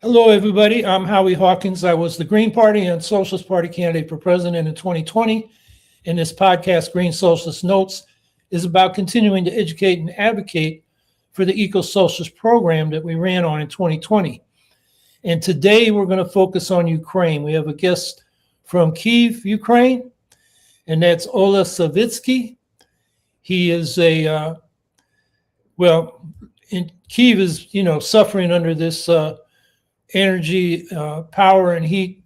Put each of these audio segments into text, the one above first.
Hello, everybody. I'm Howie Hawkins. I was the Green Party and Socialist Party candidate for president in 2020. And this podcast, Green Socialist Notes, is about continuing to educate and advocate for the eco-socialist program that we ran on in 2020. And today we're going to focus on Ukraine. We have a guest from Kyiv, Ukraine, and that's Oleh Savytskyi. He is Kyiv is, suffering under this energy, power, and heat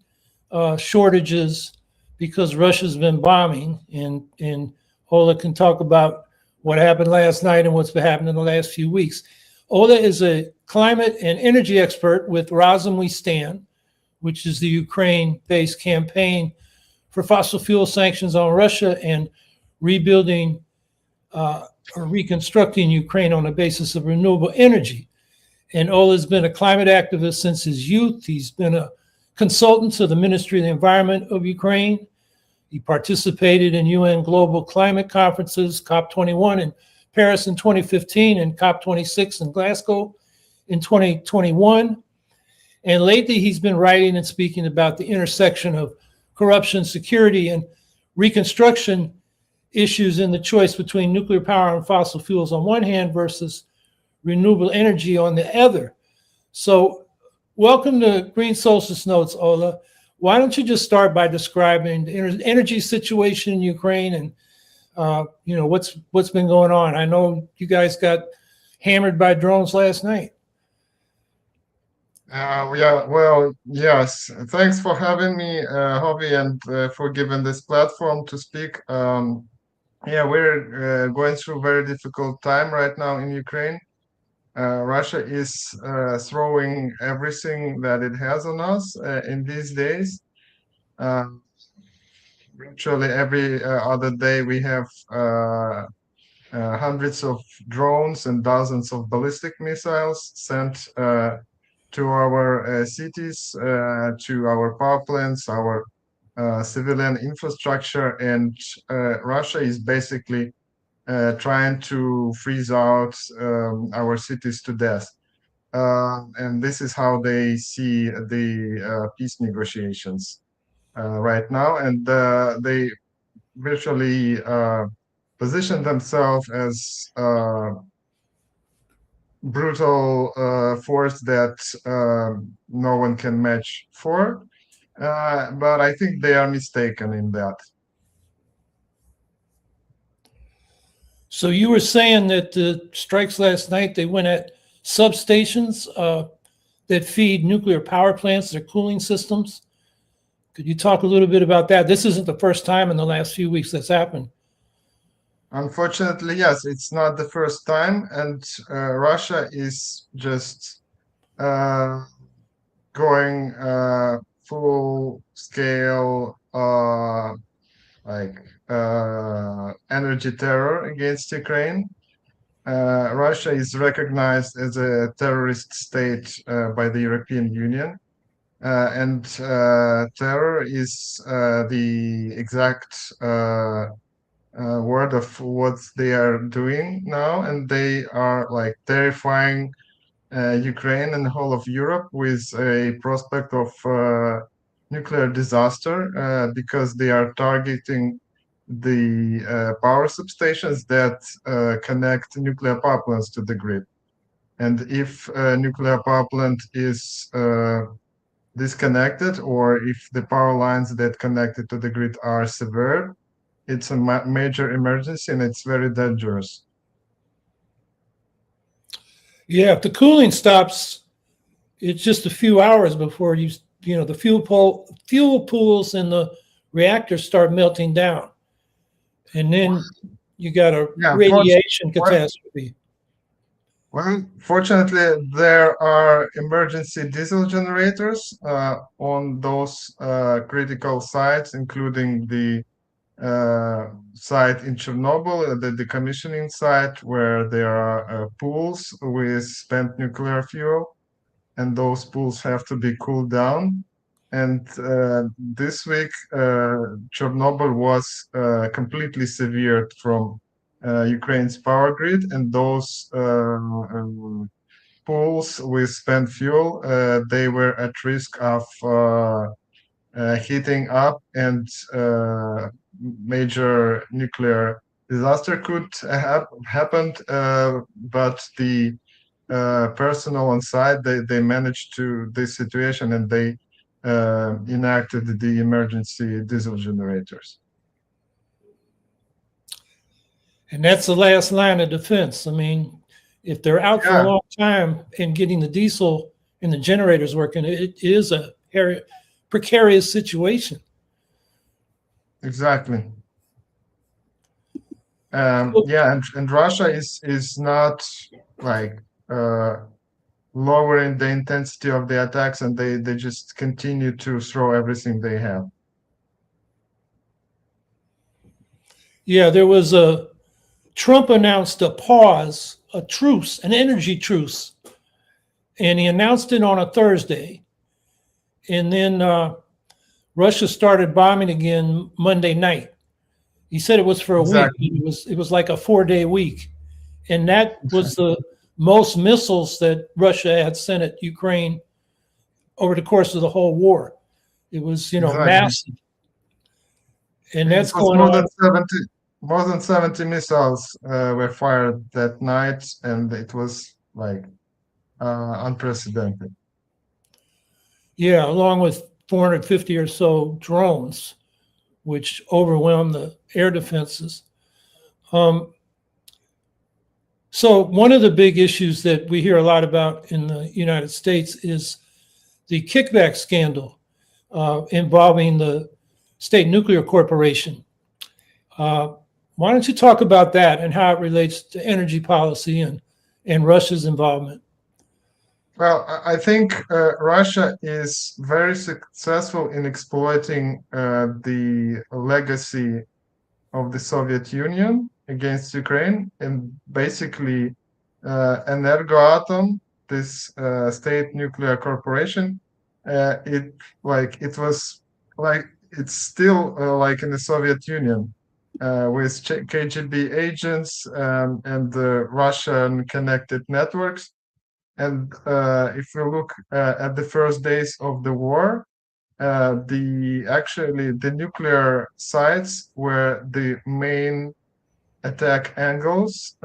shortages because Russia's been bombing. And Oleh can talk about what happened last night and what's been happening in the last few weeks. Oleh is a climate and energy expert with Razom We Stand, which is the Ukraine-based campaign for fossil fuel sanctions on Russia and rebuilding or reconstructing Ukraine on the basis of renewable energy. And Oleh's been a climate activist since his youth. He's been a consultant to the Ministry of the Environment of Ukraine. He participated in UN global climate conferences, COP21 in Paris in 2015 and COP26 in Glasgow in 2021. And lately he's been writing and speaking about the intersection of corruption, security, and reconstruction issues in the choice between nuclear power and fossil fuels on one hand versus renewable energy on the other. So welcome to Green Socialist Notes, Oleh. Why don't you just start by describing the energy situation in Ukraine and what's been going on? I know you guys got hammered by drones last night. Yes. Thanks for having me, Howie, and for giving this platform to speak. We're going through a very difficult time right now in Ukraine. Russia is throwing everything that it has on us in these days. Virtually every other day we have hundreds of drones and dozens of ballistic missiles sent to our cities, to our power plants, our civilian infrastructure, and Russia is basically trying to freeze out our cities to death. And this is how they see the peace negotiations right now. And they virtually position themselves as brutal force that no one can match for. But I think they are mistaken in that. So you were saying that the strikes last night, they went at substations that feed nuclear power plants, their cooling systems. Could you talk a little bit about that? This isn't the first time in the last few weeks that's happened. Unfortunately, yes, it's not the first time, and Russia is just going full scale energy terror against Ukraine. Russia is recognized as a terrorist state by the European Union. And terror is the exact word of what they are doing now. And they are like terrifying Ukraine and the whole of Europe with a prospect of nuclear disaster because they are targeting the power substations that connect nuclear power plants to the grid. And if a nuclear power plant is disconnected, or if the power lines that connect it to the grid are severed, it's a major emergency and it's very dangerous. Yeah, if the cooling stops, it's just a few hours before the fuel pools in the reactors start melting down. And then you got a radiation catastrophe. Well, fortunately, there are emergency diesel generators on those critical sites, including the site in Chernobyl, the decommissioning site, where there are pools with spent nuclear fuel, and those pools have to be cooled down. And this week, Chernobyl was completely severed from Ukraine's power grid, and those pools with spent fuel, they were at risk of heating up, and major nuclear disaster could have happened. But the personnel on site, they managed to this situation, and they enacted the emergency diesel generators. And that's the last line of defense. I mean, if they're out for a long time and getting the diesel and the generators working, it is a precarious situation. Exactly. Yeah, and Russia is not like lowering the intensity of the attacks, and they just continue to throw everything they have. Yeah, there was Trump announced a pause, a truce, an energy truce, and he announced it on a Thursday. And then Russia started bombing again Monday night. He said it was for a week. It was like a 4-day week. And that was the most missiles that Russia had sent at Ukraine over the course of the whole war. It was, massive. And that's going on. More than 70 missiles were fired that night, and it was like unprecedented. Yeah, along with 450 or so drones, which overwhelmed the air defenses. So one of the big issues that we hear a lot about in the United States is the kickback scandal involving the State Nuclear Corporation. Why don't you talk about that and how it relates to energy policy and Russia's involvement? Well, I think Russia is very successful in exploiting the legacy of the Soviet Union against Ukraine, and basically Energoatom, this state nuclear corporation, it's still like in the Soviet Union, with KGB agents and Russian connected networks. And if we look at the first days of the war, the nuclear sites were the main attack angles.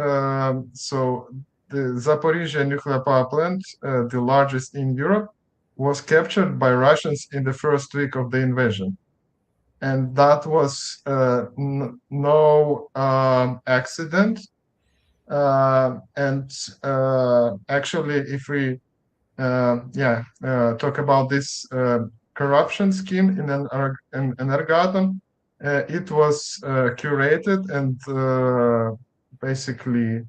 So the Zaporizhzhia nuclear power plant, the largest in Europe, was captured by Russians in the first week of the invasion. And that was no accident. Actually, if we talk about this corruption scheme in Energoatom, it was curated and basically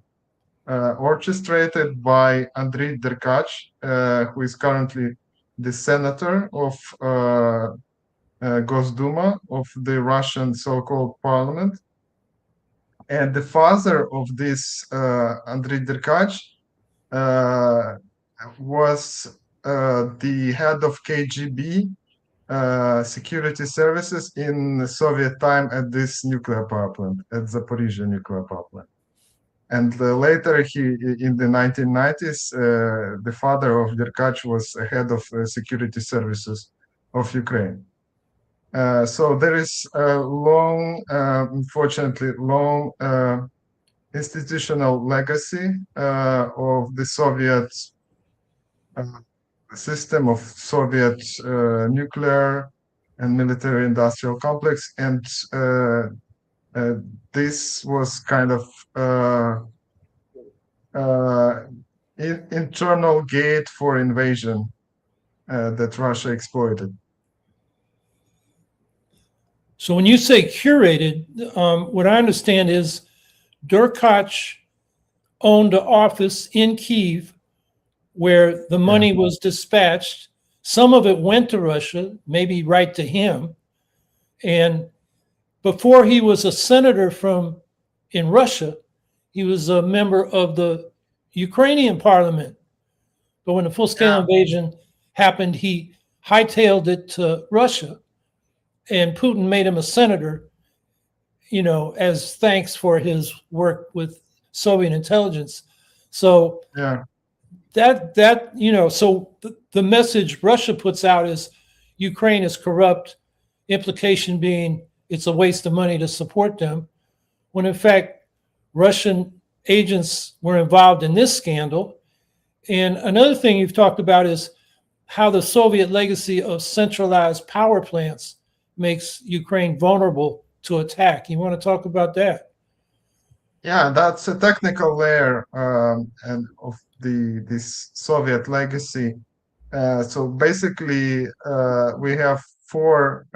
orchestrated by Andriy Derkach, who is currently the senator of Gosduma of the Russian so-called parliament. And the father of this Andriy Derkach was the head of KGB security services in the Soviet time at this nuclear power plant, at Zaporizhzhia nuclear power plant. And later, in the 1990s, the father of Derkach was head of security services of Ukraine. So there is a unfortunately long institutional legacy of the Soviet system, of Soviet nuclear and military industrial complex, and this was kind of internal gate for invasion that Russia exploited. So when you say curated, what I understand is Derkach owned an office in Kyiv where the money was dispatched. Some of it went to Russia, maybe right to him. And before he was a senator in Russia, he was a member of the Ukrainian parliament. But when the full-scale invasion happened, he hightailed it to Russia. And Putin made him a senator, as thanks for his work with Soviet intelligence. So So the message Russia puts out is Ukraine is corrupt, implication being it's a waste of money to support them, when in fact Russian agents were involved in this scandal. And another thing you've talked about is how the Soviet legacy of centralized power plants makes Ukraine vulnerable to attack. You want to talk about that? Yeah, that's a technical layer and of this Soviet legacy. So basically, we have four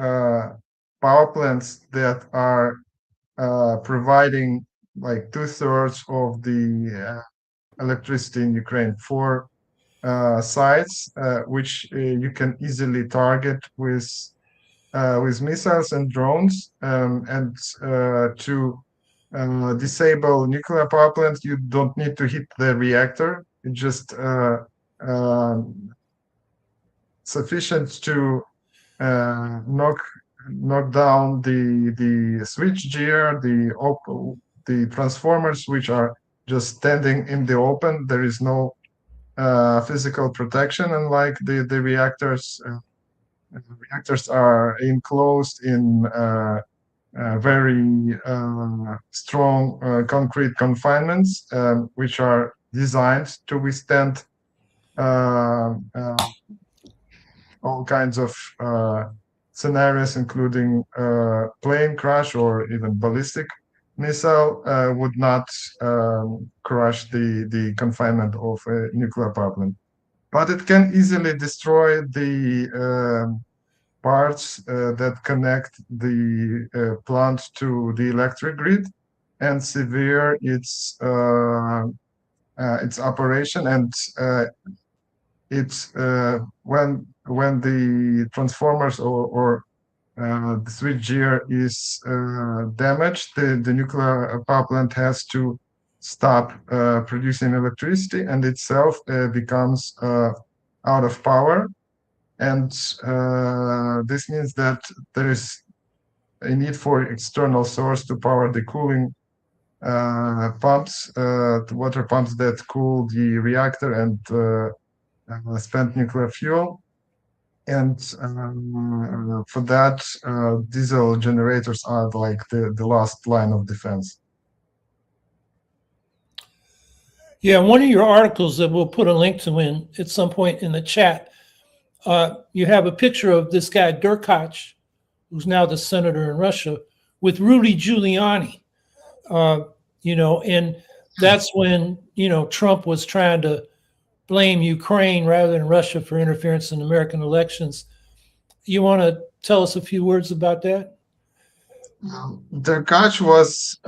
power plants that are providing like two-thirds of the electricity in Ukraine. Four sites which you can easily target with missiles and drones, and to disable nuclear power plants, you don't need to hit the reactor. It's just sufficient to knock down the switch gear, the transformers, which are just standing in the open. There is no physical protection, unlike the reactors. Reactors are enclosed in very strong concrete confinements, which are designed to withstand all kinds of scenarios, including plane crash or even ballistic missile would not crush the confinement of a nuclear power plant. But it can easily destroy the parts that connect the plant to the electric grid and sever its operation. And it's when the transformers or the switchgear is damaged, the nuclear power plant has to stop producing electricity and itself becomes out of power. And this means that there is a need for external source to power the cooling pumps, the water pumps that cool the reactor and spent nuclear fuel. And for that, diesel generators are like the last line of defense. Yeah, one of your articles that we'll put a link to in at some point in the chat, you have a picture of this guy Derkach, who's now the senator in Russia, with Rudy Giuliani. And that's when Trump was trying to blame Ukraine rather than Russia for interference in American elections. You want to tell us a few words about that? Derkach was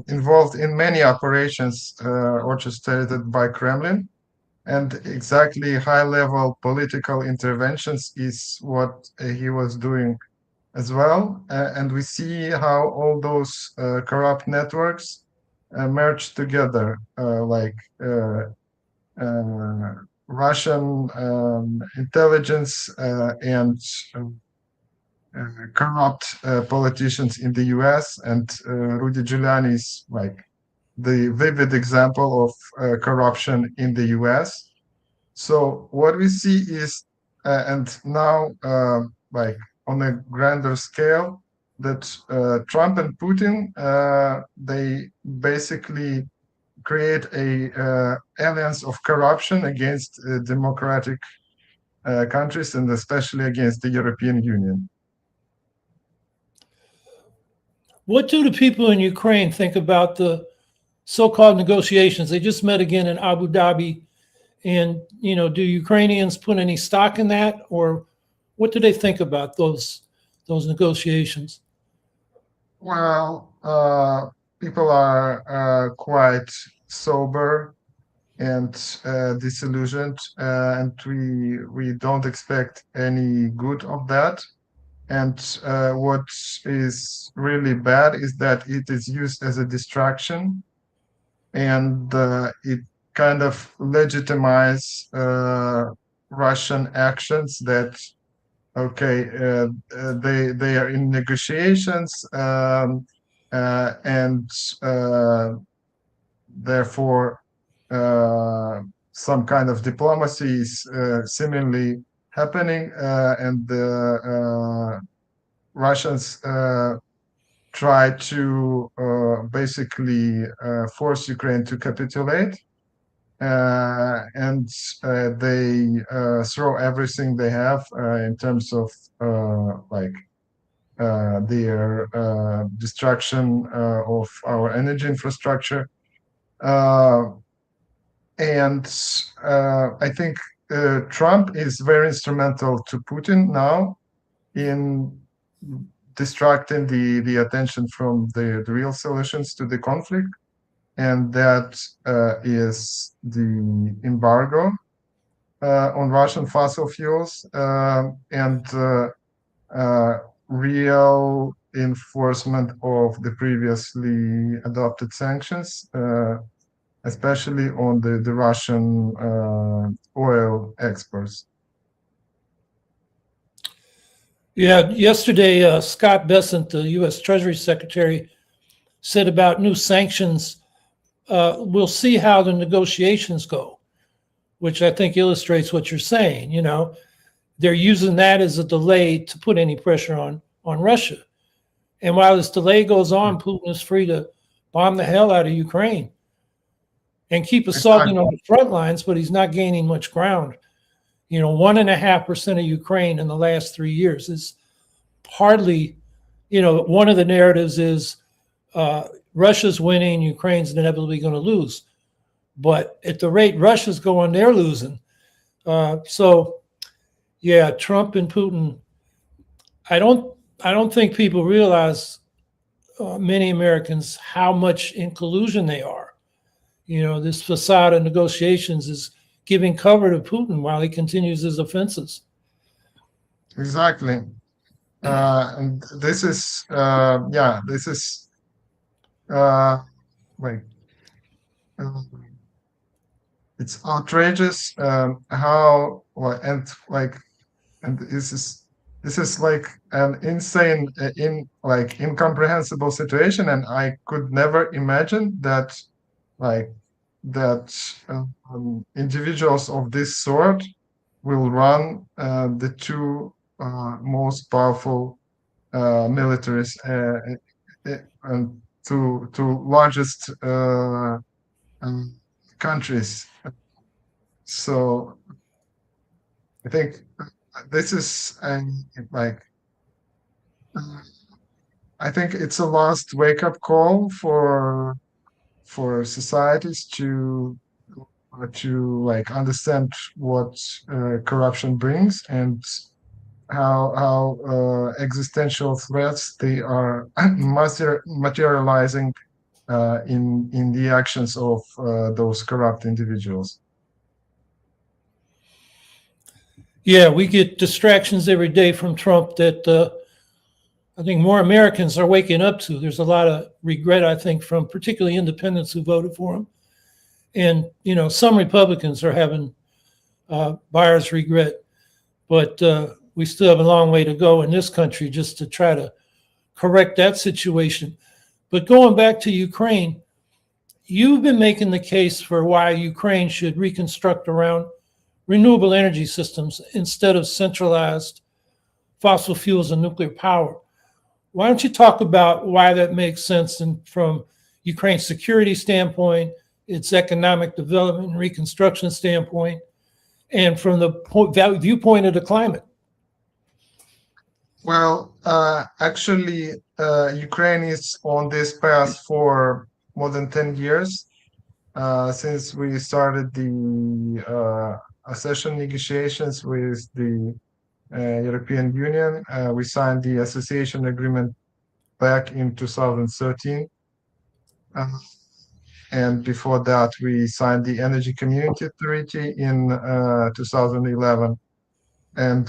involved in many operations orchestrated by Kremlin, and exactly high-level political interventions is what he was doing as well. And we see how all those corrupt networks merge together, like Russian intelligence and corrupt politicians in the US. And Rudy Giuliani is like the vivid example of corruption in the US. So what we see is, and now like on a grander scale, that Trump and Putin, they basically create a alliance of corruption against democratic countries, and especially against the European Union. What do the people in Ukraine think about the so-called negotiations? They just met again in Abu Dhabi. And, do Ukrainians put any stock in that? Or what do they think about those negotiations? Well, people are quite sober and disillusioned, and we don't expect any good of that. And what is really bad is that it is used as a distraction, and it kind of legitimize Russian actions that, okay, they are in negotiations, and therefore some kind of diplomacy is seemingly happening, and the Russians try to basically force Ukraine to capitulate, and they throw everything they have in terms of like their destruction of our energy infrastructure. And I think Trump is very instrumental to Putin now in distracting the attention from the real solutions to the conflict, and that is the embargo on Russian fossil fuels, and real enforcement of the previously adopted sanctions, especially on the Russian oil exports. Yeah, yesterday, Scott Bessent, the U.S. Treasury Secretary, said about new sanctions, we'll see how the negotiations go, which I think illustrates what you're saying. You know, they're using that as a delay to put any pressure on Russia. And while this delay goes on, Putin is free to bomb the hell out of Ukraine and keep assaulting on the front lines, but he's not gaining much ground. You know, 1.5% of Ukraine in the last 3 years is hardly, you know, one of the narratives is Russia's winning, Ukraine's inevitably going to lose. But at the rate Russia's going, they're losing. So, yeah, Trump and Putin, I don't think people realize, many Americans, how much in collusion they are. You know, this facade of negotiations is giving cover to Putin while he continues his offenses. Exactly. And this is, this is like, it's outrageous how, and this is like an insane, incomprehensible situation, and I could never imagine that, individuals of this sort will run the two most powerful militaries and two largest countries. So I think this is I think it's a last wake-up call for societies to understand what corruption brings, and how existential threats they are materializing in the actions of those corrupt individuals. Yeah, we get distractions every day from Trump that I think more Americans are waking up to. There's a lot of regret, I think, from particularly independents who voted for him. And, you know, some Republicans are having buyer's regret, but we still have a long way to go in this country just to try to correct that situation. But going back to Ukraine, you've been making the case for why Ukraine should reconstruct around renewable energy systems instead of centralized fossil fuels and nuclear power. Why don't you talk about why that makes sense, and from Ukraine's security standpoint, its economic development and reconstruction standpoint, and from the viewpoint of the climate? Well, actually, Ukraine is on this path for more than 10 years since we started the accession negotiations with the European Union. We signed the association agreement back in 2013. And before that, we signed the Energy Community Treaty in 2011. And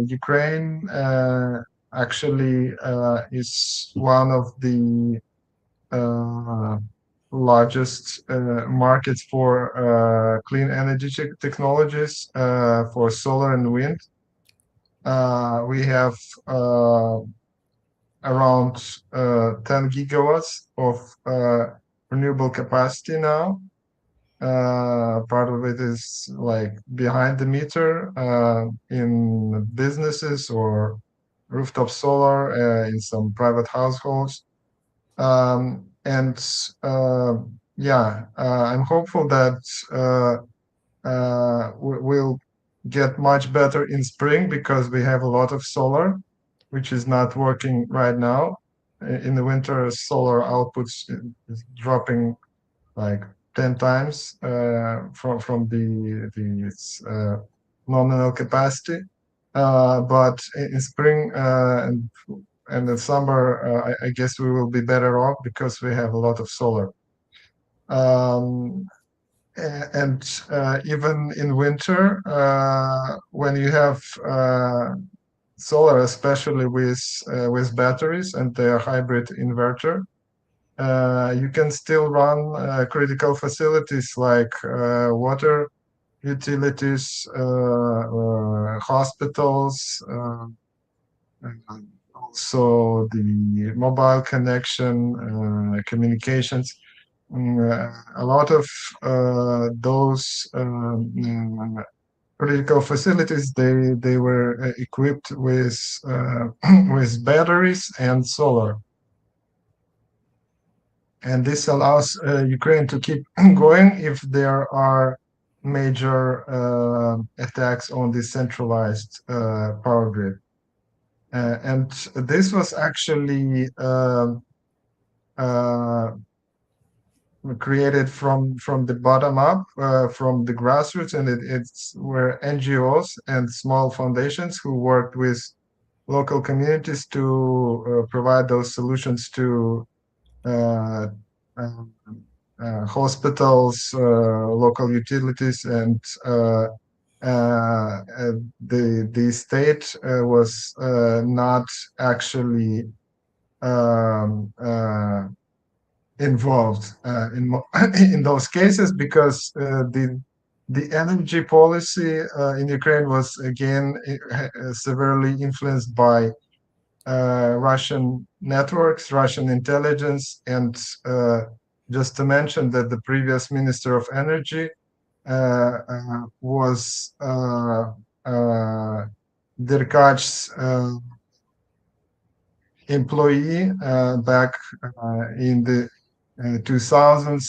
Ukraine actually is one of the largest markets for clean energy technologies, for solar and wind. We have around 10 gigawatts of renewable capacity now. Part of it is like behind the meter in businesses or rooftop solar in some private households. And yeah, I'm hopeful that we'll get much better in spring because we have a lot of solar, which is not working right now. In the winter, solar outputs is dropping like 10 times from the nominal capacity. But in spring and in summer, I guess we will be better off because we have a lot of solar. And even in winter, when you have solar, especially with batteries and their hybrid inverter, you can still run critical facilities like water utilities, hospitals, also the mobile connection, communications. A lot of those critical facilities, they were equipped with with batteries and solar. And this allows Ukraine to keep going if there are major attacks on the centralized power grid. And this was actually created from the bottom up, from the grassroots, and it's where NGOs and small foundations who worked with local communities to provide those solutions to uh, hospitals, local utilities, and the state was not actually involved in those cases because the energy policy in Ukraine was again severely influenced by Russian networks, Russian intelligence, and just to mention that the previous Minister of Energy was Derkach's employee back in the 2000s.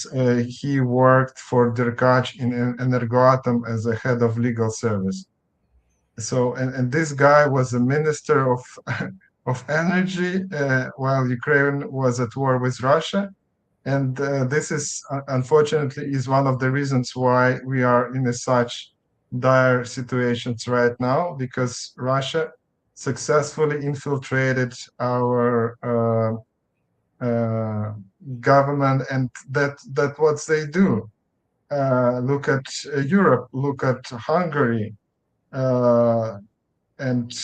He worked for Derkach in Energoatom as a head of legal service. So, and this guy was a minister of of energy while Ukraine was at war with Russia. And this is unfortunately is one of the reasons why we are in such dire situations right now, because Russia successfully infiltrated our government, and that what they do. Look at Europe, look at Hungary, and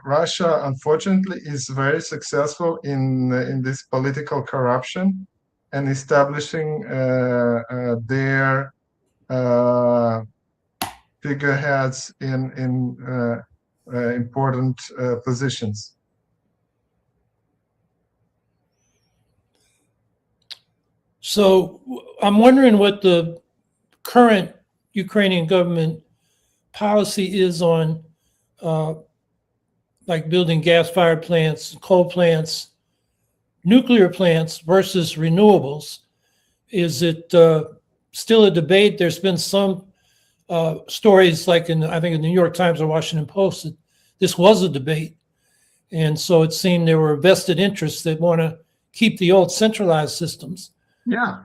Russia, unfortunately, is very successful in this political corruption and establishing their figureheads in important positions. So I'm wondering what the current Ukrainian government policy is on like building gas-fired plants, coal plants, nuclear plants versus renewables. Is it still a debate? There's been some stories like I think in the New York Times or Washington Post that this was a debate. And so it seemed there were vested interests that want to keep the old centralized systems. Yeah,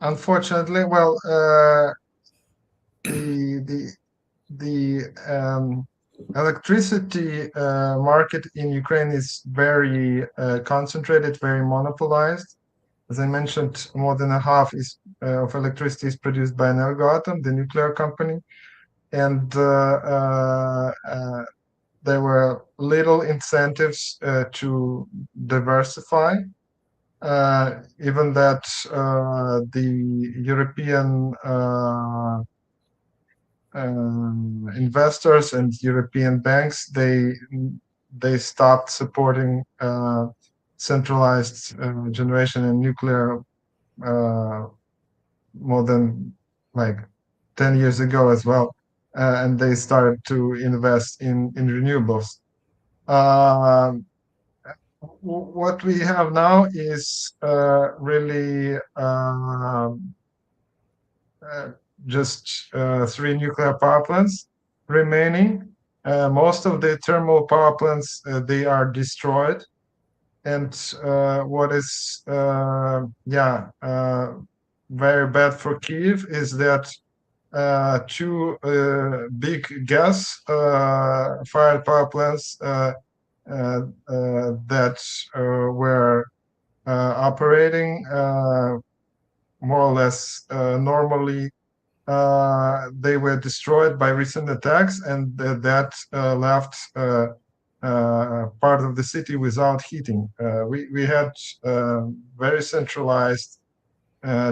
unfortunately, well, the electricity market in Ukraine is very concentrated, very monopolized. As I mentioned, more than a half of electricity is produced by Energoatom, the nuclear company, and there were little incentives to diversify. Even that the European investors and European banks, they stopped supporting centralized generation and nuclear more than like 10 years ago as well, and they started to invest in renewables. What we have now is really just 3 nuclear power plants remaining. Most of the thermal power plants they are destroyed, and what is very bad for Kyiv is that two big gas fired power plants that were operating more or less normally. They were destroyed by recent attacks, and that left part of the city without heating. We had very centralized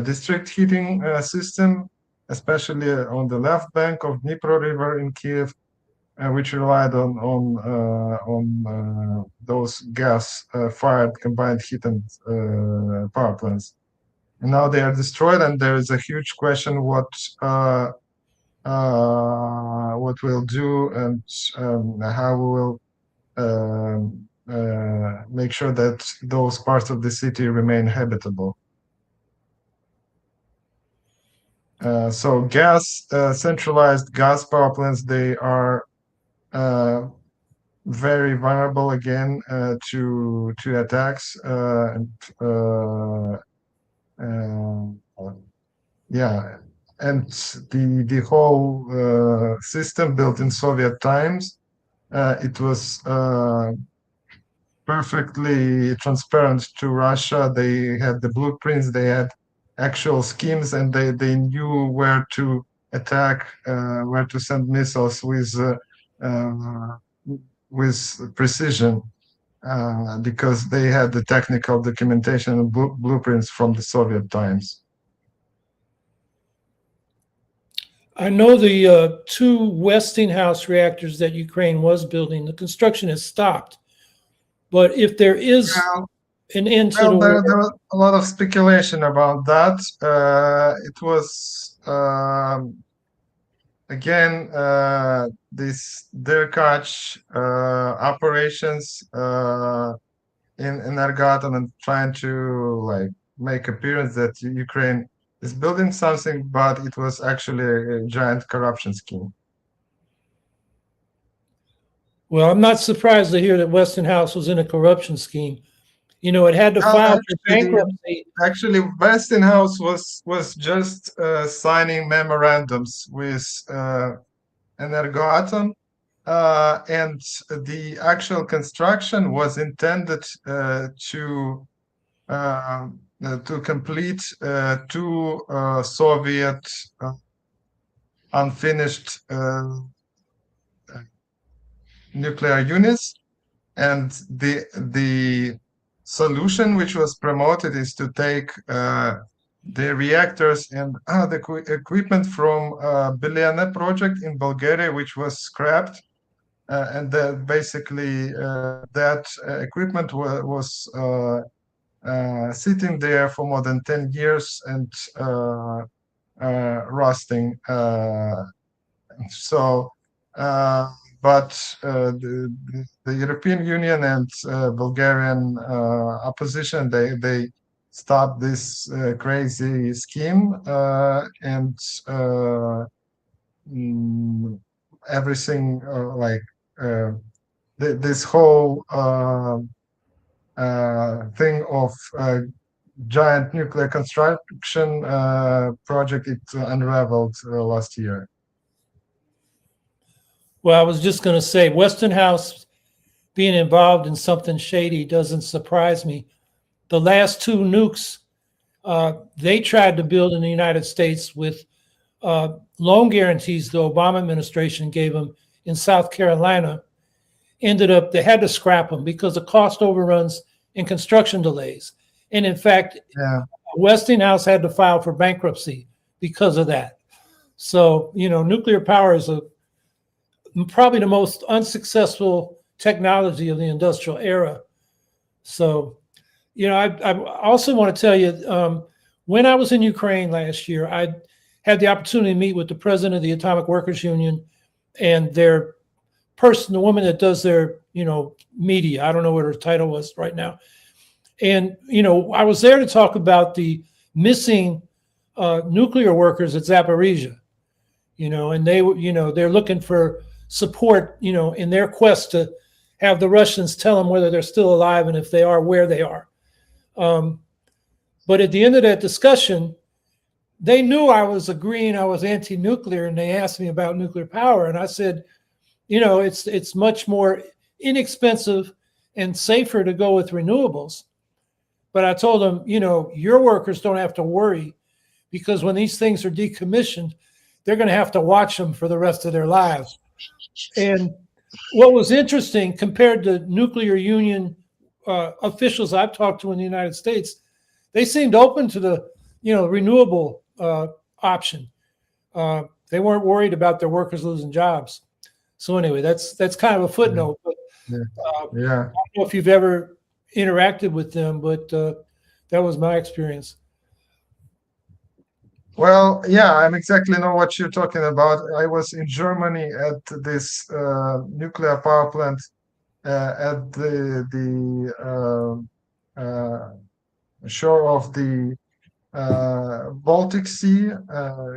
district heating system, especially on the left bank of Dnipro River in Kyiv, which relied on those gas-fired combined heat and power plants. And now they are destroyed, and there is a huge question what we'll do, and how we will make sure that those parts of the city remain habitable. So centralized gas power plants, they are very vulnerable again to attacks, and the whole system built in Soviet times, it was perfectly transparent to Russia. They had the blueprints, they had actual schemes, and they knew where to attack, where to send missiles with precision, because they had the technical documentation and blueprints from the Soviet times. I know the two Westinghouse reactors that Ukraine was building, the construction has stopped. But if there is an end to the war, there was a lot of speculation about that. It was again this Derkach operations in Energoatom, and trying to like make appearance that Ukraine is building something, but it was actually a giant corruption scheme. well, I'm not surprised to hear that Westinghouse was in a corruption scheme. You know, it had to file for bankruptcy. Actually, Westinghouse was just signing memorandums with Energoatom, and the actual construction was intended to complete two Soviet unfinished nuclear units, and the solution which was promoted is to take the reactors and the equipment from Beliane project in Bulgaria, which was scrapped, and basically that equipment was sitting there for more than 10 years and rusting. But the European Union and Bulgarian opposition, they stopped this crazy scheme, and everything this whole thing of giant nuclear construction project, it unraveled last year. Well, I was just going to say, Westinghouse being involved in something shady doesn't surprise me. The last two nukes they tried to build in the United States with loan guarantees the Obama administration gave them in South Carolina, ended up, they had to scrap them because of cost overruns and construction delays. And in fact, Westinghouse had to file for bankruptcy because of that. So, you know, nuclear power is probably the most unsuccessful technology of the industrial era. So, you know, I also want to tell you, when I was in Ukraine last year, had the opportunity to meet with the president of the Atomic Workers Union and their person, the woman that does their, media. I don't know what her title was right now. And, I was there to talk about the missing nuclear workers at Zaporizhia, and they're looking for support, in their quest to have the Russians tell them whether they're still alive and if they are, where they are. But at the end of that discussion, they knew I was agreeing I was anti-nuclear, and they asked me about nuclear power. And I said, it's much more inexpensive and safer to go with renewables. But I told them, your workers don't have to worry, because when these things are decommissioned, they're going to have to watch them for the rest of their lives. And what was interesting, compared to nuclear union officials I've talked to in the United States, they seemed open to the, renewable option. They weren't worried about their workers losing jobs. So anyway, that's kind of a footnote. But, Yeah. I don't know if you've ever interacted with them, but that was my experience. Well, yeah, I exactly know what you're talking about. I was in Germany at this nuclear power plant at the shore of the Baltic Sea,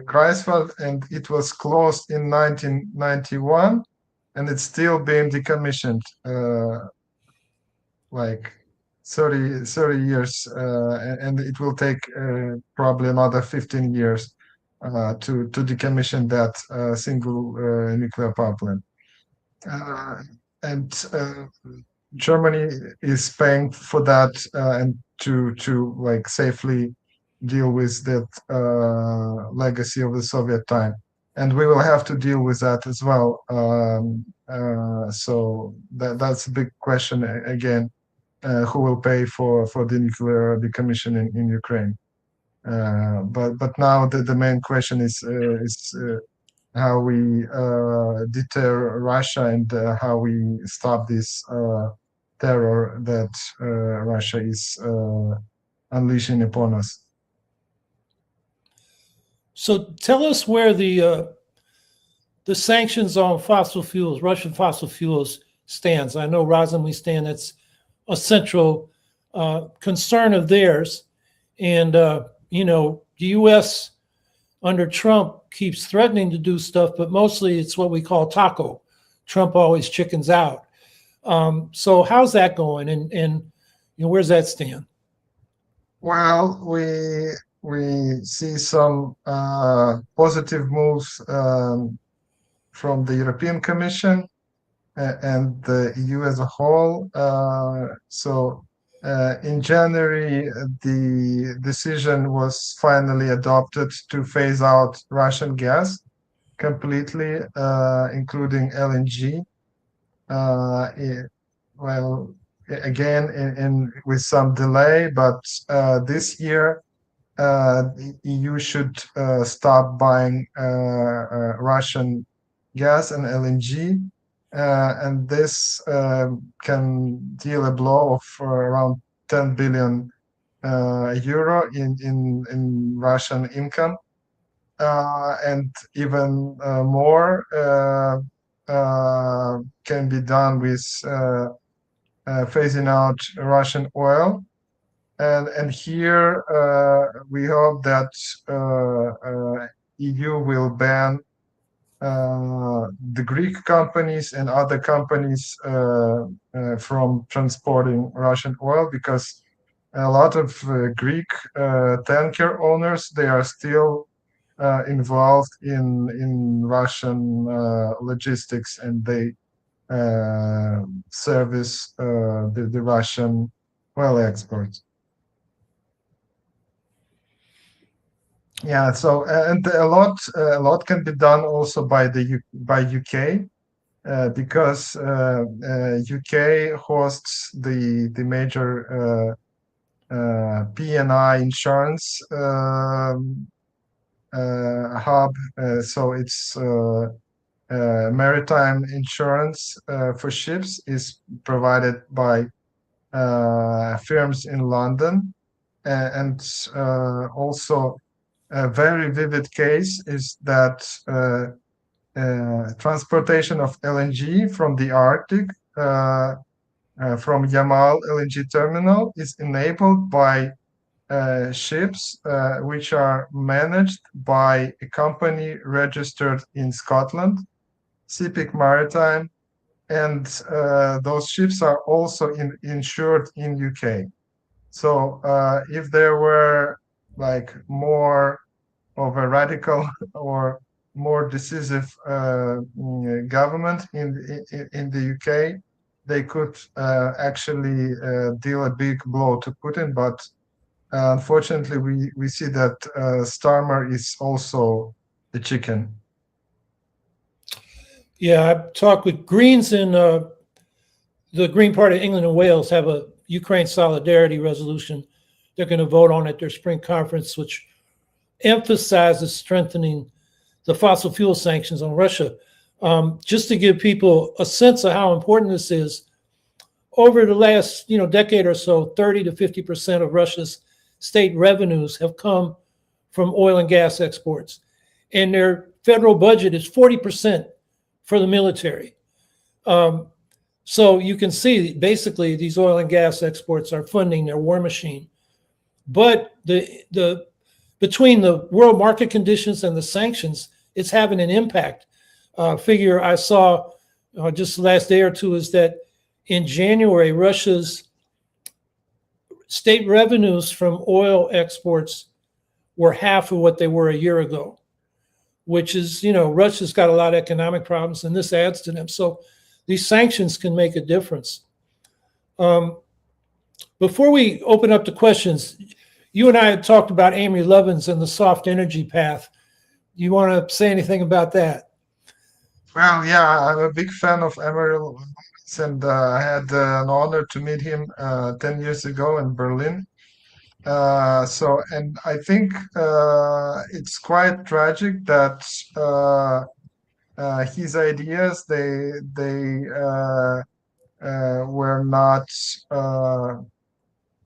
Greifswald, and it was closed in 1991, and it's still being decommissioned, like 30 years, and it will take probably another 15 years to decommission that single nuclear power plant. And Germany is paying for that and to like safely deal with that legacy of the Soviet time. And we will have to deal with that as well. So that's a big question again. Who will pay for the nuclear decommissioning in Ukraine? But now the main question is how we deter Russia and how we stop this terror that Russia is unleashing upon us. So tell us where the sanctions on fossil fuels, Russian fossil fuels, stands. I know Razom We Stand, that's a central concern of theirs. And, the U.S. under Trump keeps threatening to do stuff, but mostly it's what we call taco. Trump always chickens out. So how's that going? And where's that stand? Well, we see some positive moves from the European Commission and the EU as a whole. So in January, the decision was finally adopted to phase out Russian gas completely, including LNG. Well, again, with some delay, but this year, the EU should stop buying Russian gas and LNG. And this can deal a blow of around 10 billion euro in Russian income, and even more can be done with phasing out Russian oil. And here we hope that EU will ban the Greek companies and other companies from transporting Russian oil, because a lot of Greek tanker owners, they are still involved in Russian logistics, and they service the Russian oil exports. Yeah, so and a lot can be done also by UK, because UK hosts the major P&I insurance hub. So it's maritime insurance for ships is provided by firms in London, and also a very vivid case is that transportation of LNG from the Arctic from Yamal LNG terminal is enabled by ships which are managed by a company registered in Scotland, Sepik Maritime, and those ships are also insured in UK. So if there were like more of a radical or more decisive government in the UK, they could actually deal a big blow to Putin. But unfortunately, we see that Starmer is also the chicken. Yeah, I talked with Greens in the Green Party of England and Wales have a Ukraine solidarity resolution they're going to vote on at their spring conference, which emphasizes strengthening the fossil fuel sanctions on Russia. Just to give people a sense of how important this is, over the last decade or so, 30 to 50% of Russia's state revenues have come from oil and gas exports, and their federal budget is 40% for the military. So you can see basically these oil and gas exports are funding their war machine. But the between the world market conditions and the sanctions, it's having an impact. Figure I saw just the last day or two is that in January, Russia's state revenues from oil exports were half of what they were a year ago, which is, Russia's got a lot of economic problems, and this adds to them. So these sanctions can make a difference. Before we open up to questions, you and I had talked about Amory Lovins and the soft energy path. You want to say anything about that? Well, yeah, I'm a big fan of Amory Lovins, and I had an honor to meet him 10 years ago in Berlin. And I think it's quite tragic that his ideas they were not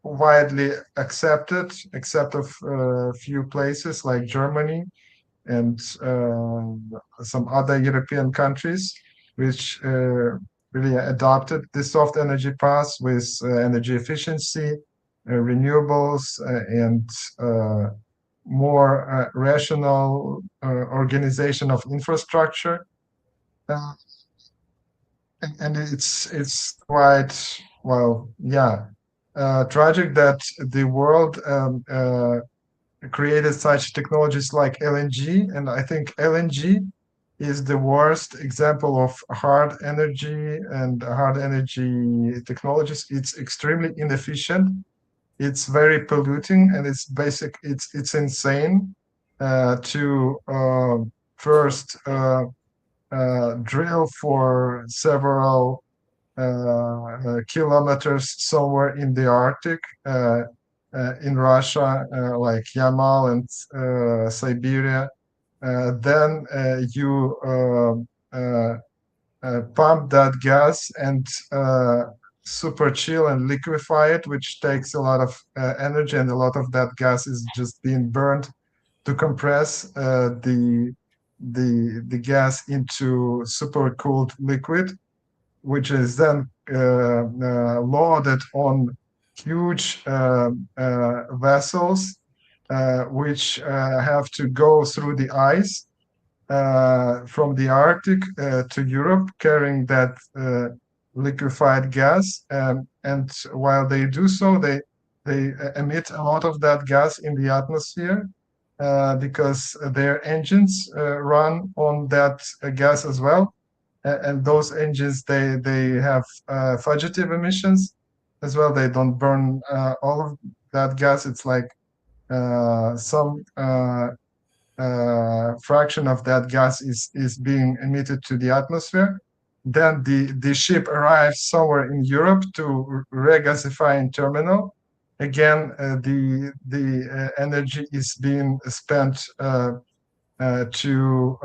widely accepted, except of a few places like Germany and some other European countries, which really adopted the soft energy path with energy efficiency, renewables, and more rational organization of infrastructure. And it's quite, well, yeah, tragic that the world created such technologies like LNG. And I think LNG is the worst example of hard energy and hard energy technologies. It's extremely inefficient. It's very polluting, and it's insane to first drill for several kilometers somewhere in the Arctic, in Russia, like Yamal and Siberia. Then you pump that gas and super chill and liquefy it, which takes a lot of energy, and a lot of that gas is just being burned to compress the gas into super cooled liquid, which is then loaded on huge vessels, which have to go through the ice from the Arctic to Europe, carrying that liquefied gas. And while they do so, they emit a lot of that gas in the atmosphere because their engines run on that gas as well. And those engines, they have fugitive emissions as well. They don't burn all of that gas. It's like some fraction of that gas is being emitted to the atmosphere. Then the ship arrives somewhere in Europe to regasify in terminal. Again, the energy is being spent to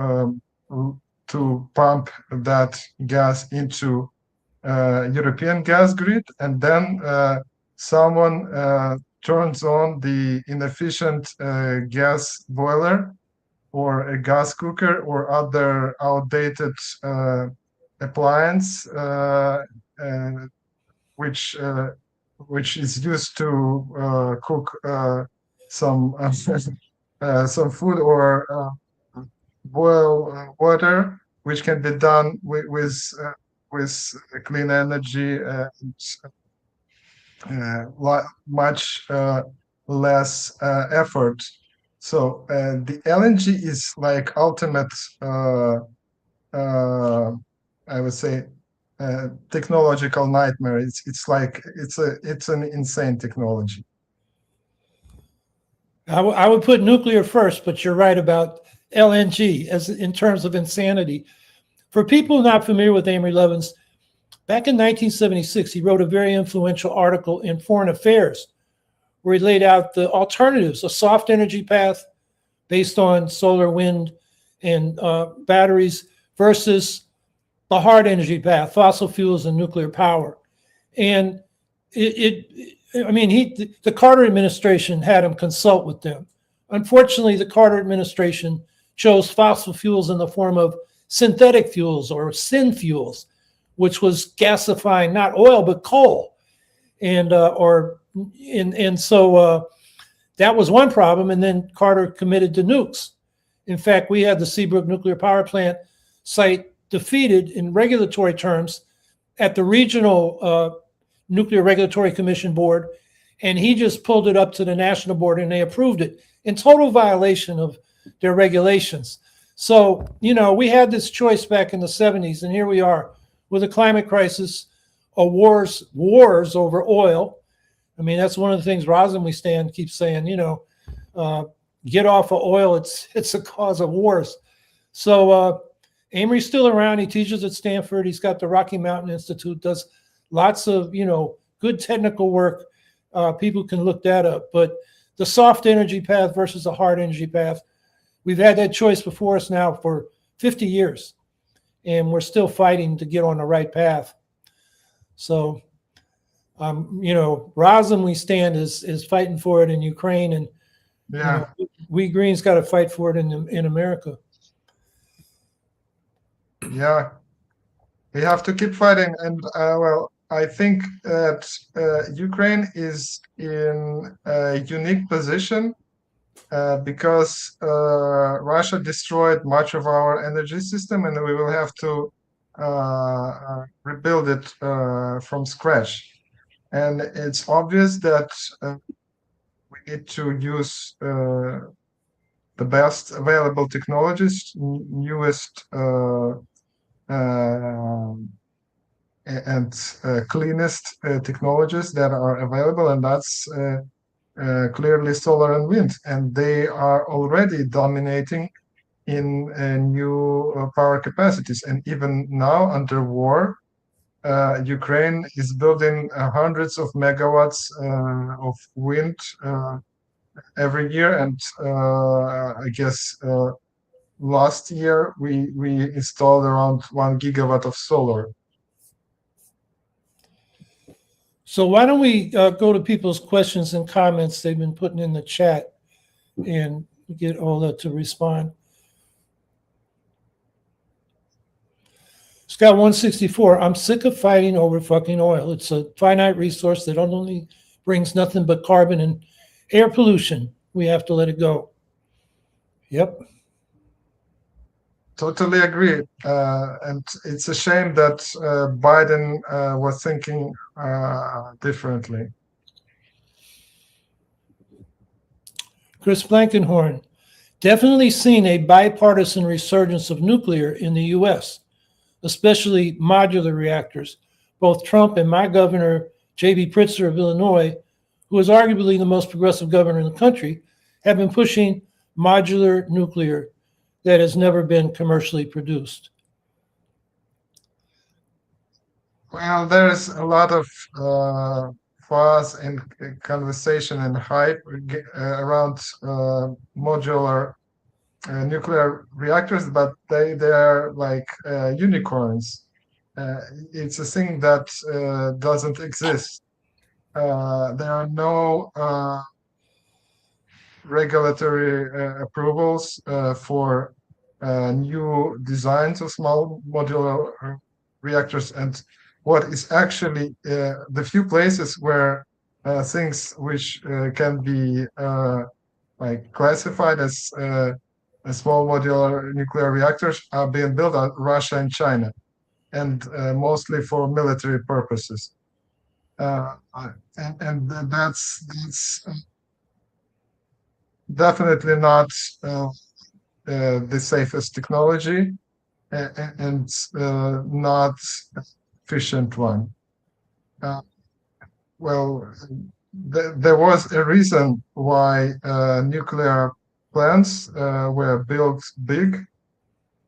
pump that gas into European gas grid, and then someone turns on the inefficient gas boiler or a gas cooker or other outdated appliance which is used to cook some some food or boil water, which can be done with clean energy much less effort. So the LNG is like ultimate, I would say, technological nightmare. It's like it's an insane technology. I would put nuclear first, but you're right about LNG as in terms of insanity. For people not familiar with Amory Lovins, back in 1976, he wrote a very influential article in Foreign Affairs where he laid out the alternatives, a soft energy path based on solar, wind, and batteries versus the hard energy path, fossil fuels and nuclear power. And the Carter administration had him consult with them. Unfortunately, the Carter administration chose fossil fuels in the form of synthetic fuels or syn fuels, which was gasifying not oil but coal, and so that was one problem. And then Carter committed to nukes. In fact, we had the Seabrook nuclear power plant site defeated in regulatory terms at the regional Nuclear Regulatory Commission board, and he just pulled it up to the national board and they approved it in total violation of their regulations. So, we had this choice back in the 70s, and here we are with a climate crisis, a wars over oil. I mean, that's one of the things Razom We Stand keeps saying, get off of oil. It's a cause of wars. So Amory's still around. He teaches at Stanford. He's got the Rocky Mountain Institute, does lots of, good technical work. People can look that up. But the soft energy path versus the hard energy path, we've had that choice before us now for 50 years, and we're still fighting to get on the right path. So, Razom We Stand is fighting for it in Ukraine, and we Greens got to fight for it in America. Yeah, we have to keep fighting, and I think that Ukraine is in a unique position because Russia destroyed much of our energy system, and we will have to rebuild it from scratch. And it's obvious that we need to use the best available technologies, newest and cleanest technologies that are available, and that's clearly solar and wind, and they are already dominating in new power capacities. And even now, under war, Ukraine is building hundreds of megawatts of wind every year, and I guess last year we installed around 1 gigawatt of solar. So why don't we go to people's questions and comments they've been putting in the chat and get Oleh to respond. Scott 164, I'm sick of fighting over fucking oil. It's a finite resource that only brings nothing but carbon and air pollution. We have to let it go. Yep. Totally agree. And it's a shame that Biden was thinking differently. Chris Blankenhorn, definitely seen a bipartisan resurgence of nuclear in the U.S., especially modular reactors. Both Trump and my governor, J.B. Pritzker of Illinois, who is arguably the most progressive governor in the country, have been pushing modular nuclear that has never been commercially produced. Well, there's a lot of fuss and conversation and hype around modular nuclear reactors, but they are like unicorns. It's a thing that doesn't exist. there are no regulatory approvals for new designs of small modular reactors. And what is actually the few places where things which can be like classified as small modular nuclear reactors are being built at Russia and China, and mostly for military purposes. And that's definitely not the safest technology, and not efficient one. Uh, well, there was a reason why nuclear plants were built big,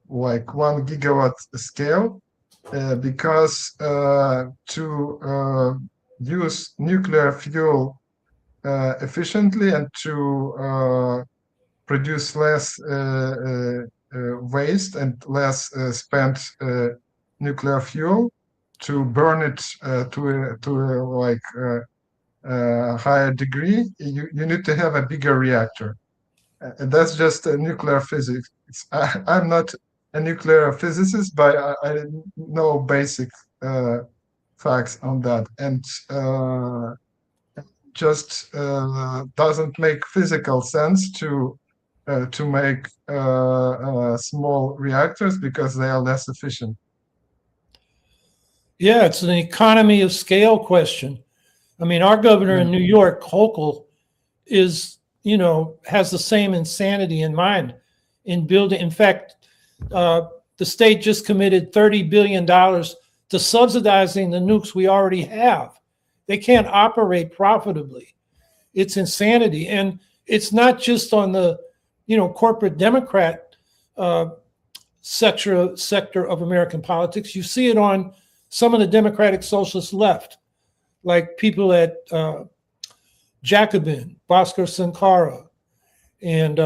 like 1 gigawatt scale, because to use nuclear fuel efficiently and to produce less waste and less spent nuclear fuel, to burn it to a higher degree, you need to have a bigger reactor. And that's just nuclear physics. I'm not a nuclear physicist, but I know basic facts on that. And just doesn't make physical sense to make small reactors because they are less efficient. Yeah, it's an economy of scale question. I mean, our governor in New York, Hochul, is, has the same insanity in mind in building. In fact, the state just committed $30 billion to subsidizing the nukes we already have. They can't operate profitably. It's insanity. And it's not just on the, corporate Democrat sector of American politics. You see it on some of the Democratic Socialist left, like people at Jacobin, Bhaskar Sankara, and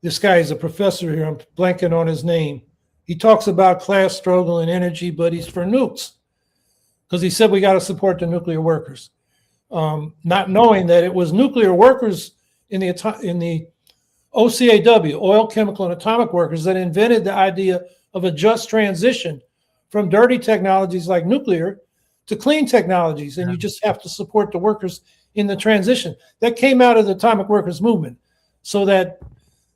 this guy is a professor here. I'm blanking on his name. He talks about class struggle and energy, but he's for nukes because he said we got to support the nuclear workers, not knowing that it was nuclear workers in the OCAW, oil, chemical, and atomic workers, that invented the idea of a just transition from dirty technologies like nuclear to clean technologies, and you just have to support the workers in the transition. That came out of the atomic workers movement. So that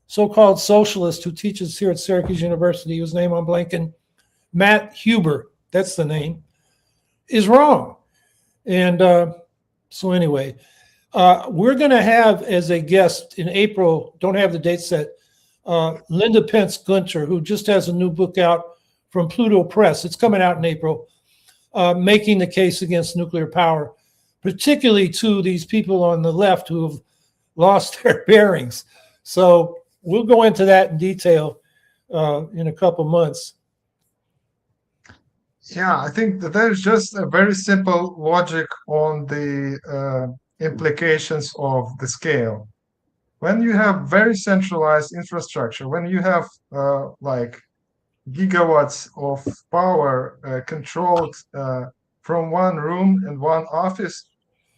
so-called socialist who teaches here at Syracuse University, whose name I'm blanking, Matt Huber, that's the name, is wrong. And so anyway, we're going to have as a guest in April, don't have the date set, Linda Pence Gunter, who just has a new book out from Pluto Press. It's coming out in April, making the case against nuclear power, particularly to these people on the left who have lost their bearings. So we'll go into that in detail in a couple months. Yeah, I think that there's just a very simple logic on the implications of the scale. When you have very centralized infrastructure, when you have like gigawatts of power controlled from one room and one office,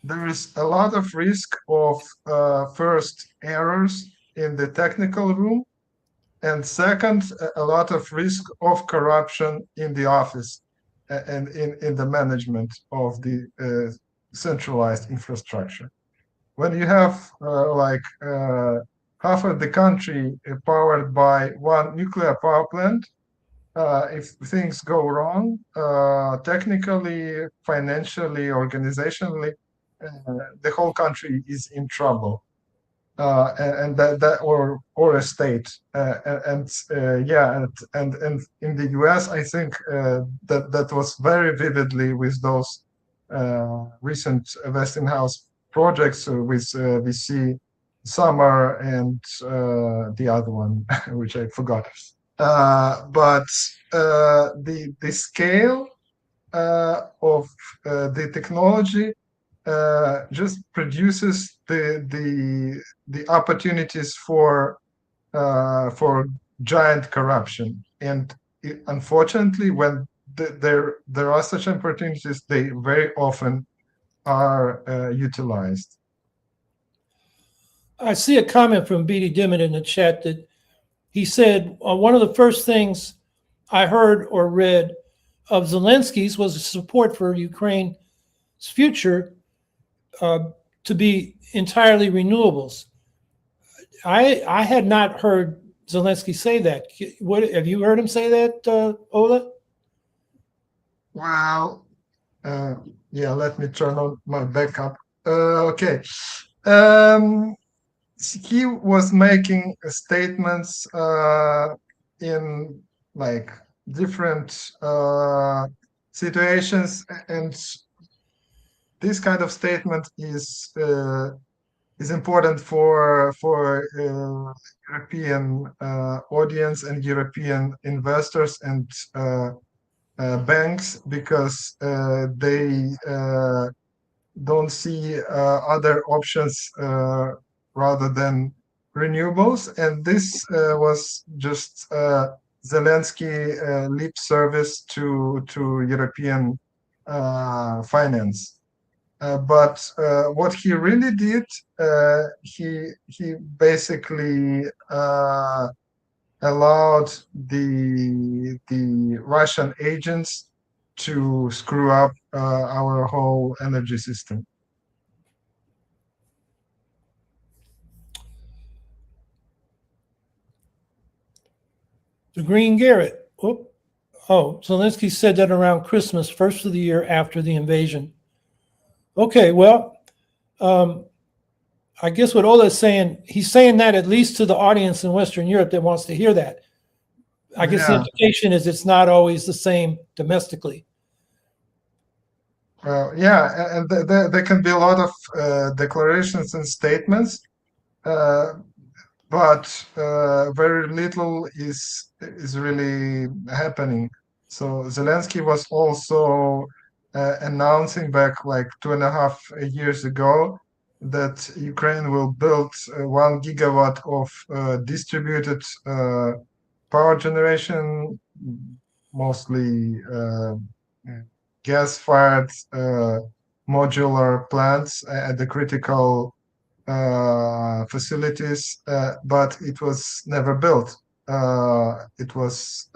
there is a lot of risk of first errors in the technical room, and second, a lot of risk of corruption in the office and in the management of the centralized infrastructure. When you have half of the country powered by one nuclear power plant, if things go wrong, technically, financially, organizationally, the whole country is in trouble, and that or a state, and in the U.S., I think that was very vividly with those recent Westinghouse projects with VC Summer and the other one, which I forgot. But the scale of the technology just produces the opportunities for giant corruption, and unfortunately, when there are such opportunities, they very often are utilized. I see a comment from BD Dimit in the chat that he said, one of the first things I heard or read of Zelensky's was support for Ukraine's future to be entirely renewables. I had not heard Zelensky say that. What have you heard him say that, Ola? Well, yeah, let me turn on my backup. Okay. He was making statements in like different situations, and this kind of statement is important for European audience and European investors and banks, because they don't see other options rather than renewables. And this was just Zelensky lip service to European finance. But what he really did, he basically allowed the Russian agents to screw up our whole energy system. The Green Garrett. Oh, Zelensky said that around Christmas, first of the year after the invasion. Okay, well, I guess what Ola is saying, he's saying that at least to the audience in Western Europe that wants to hear that. I guess the implication is it's not always the same domestically. Yeah, and there can be a lot of declarations and statements, but very little is really happening. So Zelensky was also announcing back like 2.5 years ago that Ukraine will build 1 gigawatt of distributed power generation, mostly gas-fired modular plants at the critical facilities, but it was never built. It was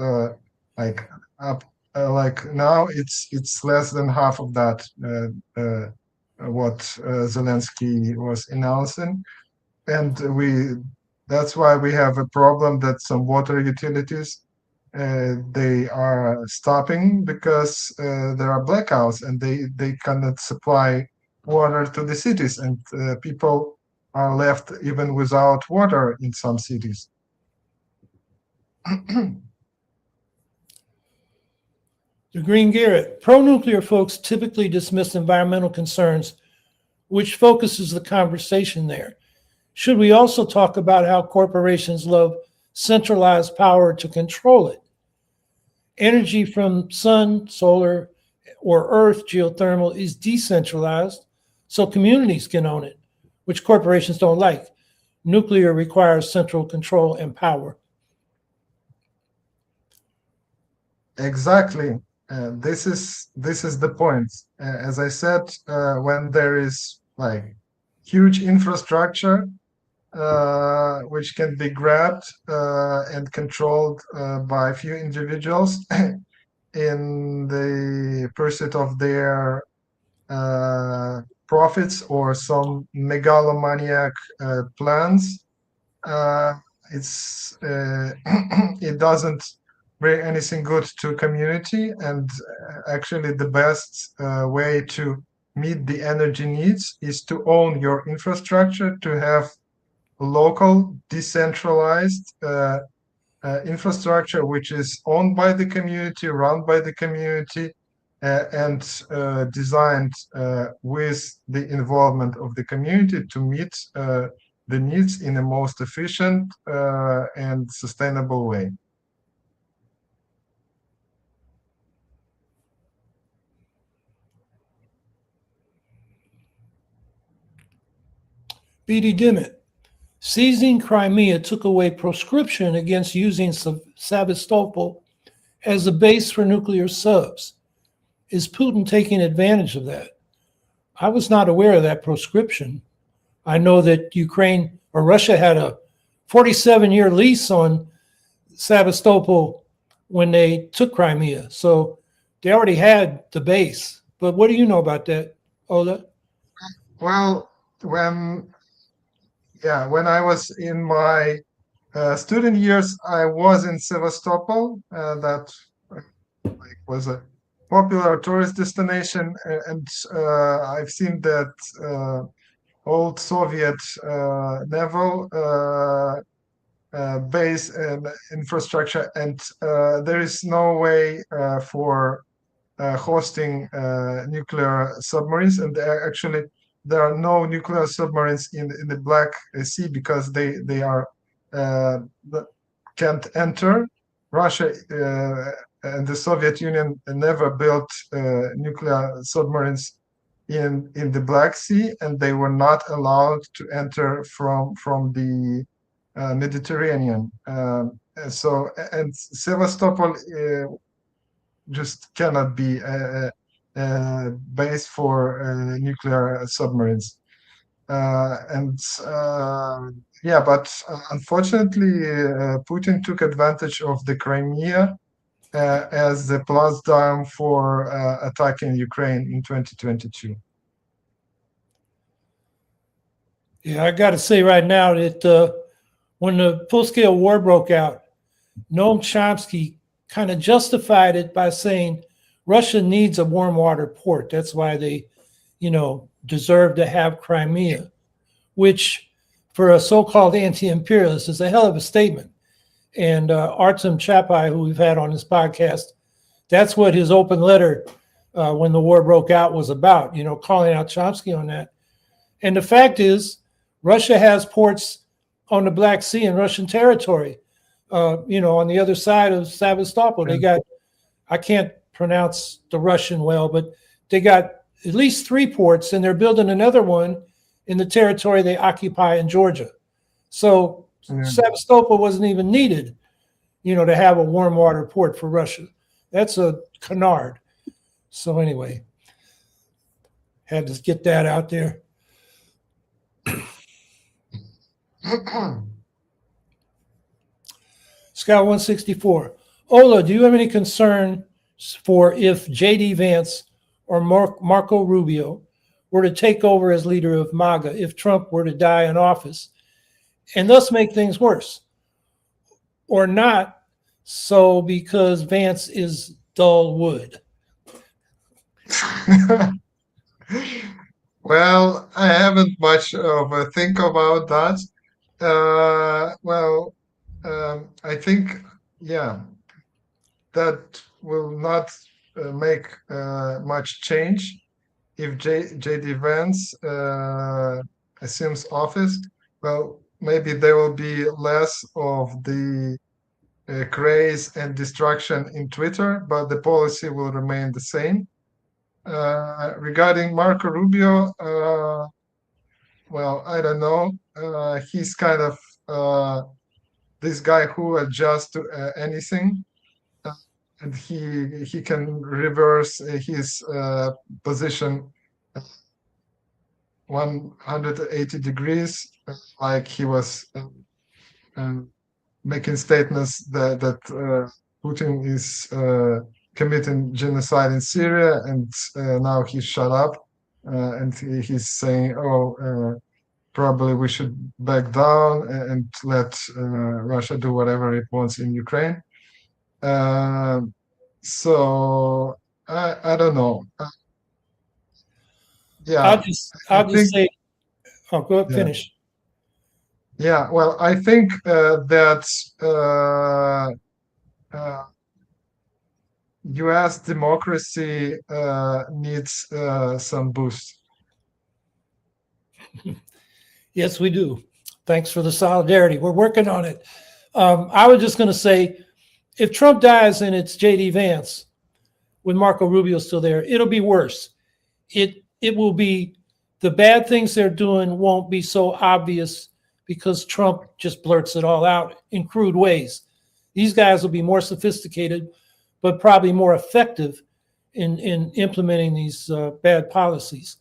like now it's less than half of that what Zelensky was announcing, and that's why we have a problem that some water utilities they are stopping because there are blackouts and they cannot supply water to the cities, and people are left even without water in some cities. The Green Garrett. Pro-nuclear folks typically dismiss environmental concerns, which focuses the conversation there. Should we also talk about how corporations love centralized power to control it? Energy from sun, solar, or earth geothermal is decentralized, so communities can own it, which corporations don't like. Nuclear requires central control and power. Exactly. This is the point. As I said, when there is like huge infrastructure which can be grabbed and controlled by a few individuals in the pursuit of their profits or some megalomaniac plans, it doesn't bring anything good to community. And actually the best way to meet the energy needs is to own your infrastructure, to have local decentralized infrastructure which is owned by the community, run by the community, and designed with the involvement of the community to meet the needs in a most efficient and sustainable way. BD Dimit. Seizing Crimea took away proscription against using Sevastopol as a base for nuclear subs. Is Putin taking advantage of that? I was not aware of that proscription. I know that Ukraine or Russia had a 47-year lease on Sevastopol when they took Crimea. So they already had the base. But what do you know about that, Ola? Well, when I was in my student years, I was in Sevastopol. That was a popular tourist destination, and I've seen that old Soviet naval base and infrastructure, and there is no way for hosting nuclear submarines, and actually there are no nuclear submarines in the Black Sea because they are can't enter. Russia and the Soviet Union never built nuclear submarines in the Black Sea, and they were not allowed to enter from the Mediterranean. And Sevastopol just cannot be a base for nuclear submarines. But unfortunately, Putin took advantage of the Crimea as the platform for attacking Ukraine in 2022. Yeah, I got to say right now that when the full-scale war broke out, Noam Chomsky kind of justified it by saying Russia needs a warm water port. That's why they, deserve to have Crimea, which for a so-called anti-imperialist is a hell of a statement. And Artem Chapai, who we've had on this podcast, that's what his open letter when the war broke out was about, calling out Chomsky on that. And the fact is, Russia has ports on the Black Sea in Russian territory, on the other side of Sevastopol. They got, I can't pronounce the Russian well, but they got at least 3 ports, and they're building another one in the territory they occupy in Georgia. So Sevastopol wasn't even needed, to have a warm water port for Russia. That's a canard. So anyway, had to get that out there. Scout 164. Ola, do you have any concern for if J.D. Vance or Marco Rubio were to take over as leader of MAGA if Trump were to die in office and thus make things worse? Or not so because Vance is dull wood? Well, I haven't much of a think about that. I think, that will not make much change if J.D. Vance assumes office. Well, maybe there will be less of the craze and destruction in Twitter, but the policy will remain the same. Regarding Marco Rubio, I don't know. He's kind of this guy who adjusts to anything, and he can reverse his position 180 degrees, like he was making statements that Putin is committing genocide in Syria, and now he's shut up, and he's saying, probably we should back down and let Russia do whatever it wants in Ukraine. So I don't know. I'll just say, go ahead, finish. Yeah, well, I think that U.S. democracy needs some boost. Yes, we do. Thanks for the solidarity. We're working on it. I was just going to say, if Trump dies and it's J.D. Vance with Marco Rubio still there, it'll be worse. It will be, the bad things they're doing won't be so obvious because Trump just blurts it all out in crude ways. These guys will be more sophisticated, but probably more effective in implementing these bad policies.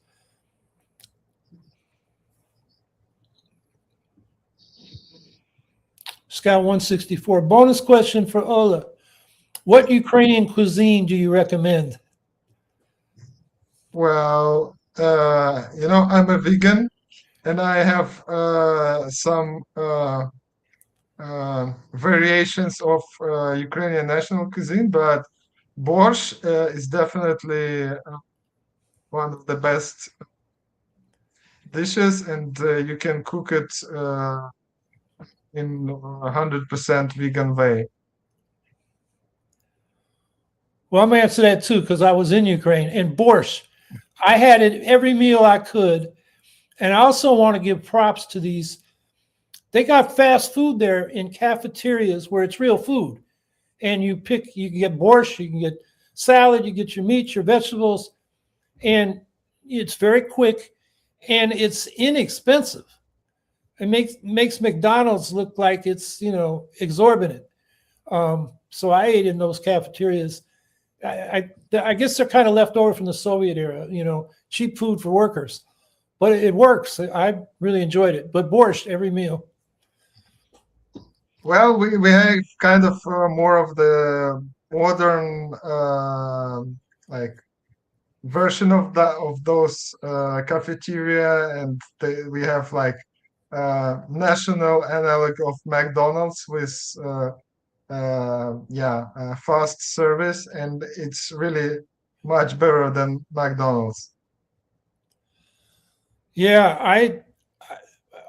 Scout 164. Bonus question for Oleh. What Ukrainian cuisine do you recommend? Well, I'm a vegan, and I have some variations of Ukrainian national cuisine, but borscht is definitely one of the best dishes, and you can cook it in 100% vegan way. Well, I'm going to answer that too because I was in Ukraine. And borscht, I had it every meal I could. And I also want to give props to these. They got fast food there in cafeterias where it's real food. And you can get borscht, you can get salad, you get your meat, your vegetables, and it's very quick and it's inexpensive. It makes McDonald's look like it's exorbitant. So I ate in those cafeterias. I guess they're kind of left over from the Soviet era, cheap food for workers, but it works. I really enjoyed it. But borscht every meal. Well, we have kind of more of the modern like version of those cafeteria, and we have like national analog of McDonald's with fast service, and it's really much better than McDonald's. Yeah,